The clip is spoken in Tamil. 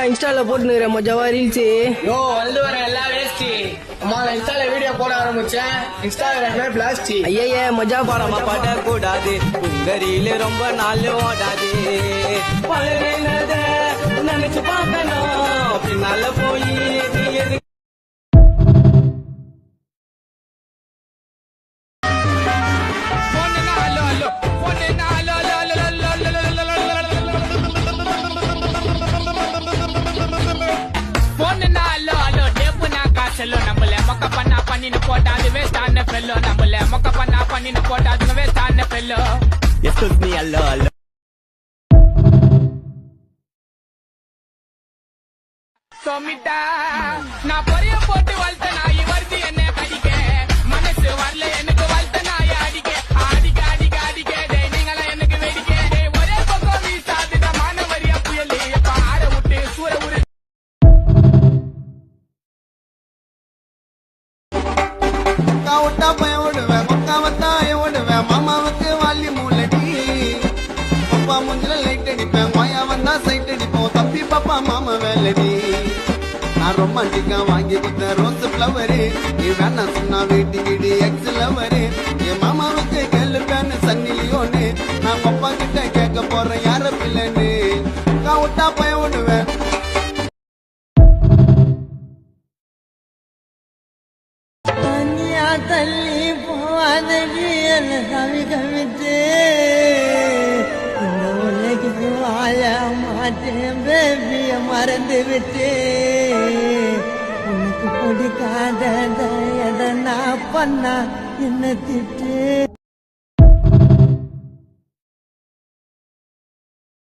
இன்ஸ்டால போட்டுனுக்குற மஜாவா ரீல்ஸ் வந்து வர எல்லாம் வேஸ்ட். அம்மா நான் இன்ஸ்டால வீடியோ போட ஆரம்பிச்சேன். இன்ஸ்டாகிராம்ல பிளாஸ்ட். ஐயே மஜா படமா படக்கூடாது, உங்க ரீல் ரொம்ப நாள் ஓடாது. பழகினத நினைச்சு பார்க்கணும், பின்னால போய் நீ எது நம்மள மொக்க பண்ணா பண்ணின்னு போட்டா அது வேஸ்டான பெல்லோ. நம்மள மொக்க பண்ணா பண்ணின்னு போட்டா அது வேஸ்டான பெல்லோ. எஸ்கூஸ் மீ அல்லோ அல்லோ. சோமிட்டா நான் பொரிய போட்டு வளர்த்த நாய் வருது என்ன கடிக்க. மனசு வரல எனக்கு வளர்த்த நாய் அடிக்க அடிக்க அடிக்க அடிக்க. நீங்களா எனக்கு வேடிக்க. ஒரே பக்கம் வீசாதுதான் மானவரியா புயல். எப்ப ஆட விட்டு சூற உரு விட்டா பையன் ஓடுவேன், மொக்காவத்தான் ஓடுவேன். மாமாவுக்கு வாலி மூலடி அப்பா முஞ்சில லைட் அடிப்பேன். மாயா வந்தா சைட் அடிப்போம். தப்பி பாப்பா மாமா வேலடி. நான் ரொமான்டிக்கா வாங்கி கொடுத்த ரோஸ் பிளவரு. நீ வேணா சொன்னா வீட்டுக்கிடி எக்ஸ் லவரு. என் மாமாவுக்கு கேளு பேனு சன்னி லியோனு. நான் அப்பா கிட்ட கேட்க போறேன் யார பிள்ளைன்னு. விட்டா பையன் ஓடுவேன். தள்ளி போவாதடி என்ன சாமி கவிட்டு. இந்த உலகில் வாழ மாட்டேன் பேபிய மறந்து விட்டு. உனக்கு பிடிக்காத எதை நான் பண்ணா என்ன திட்டு.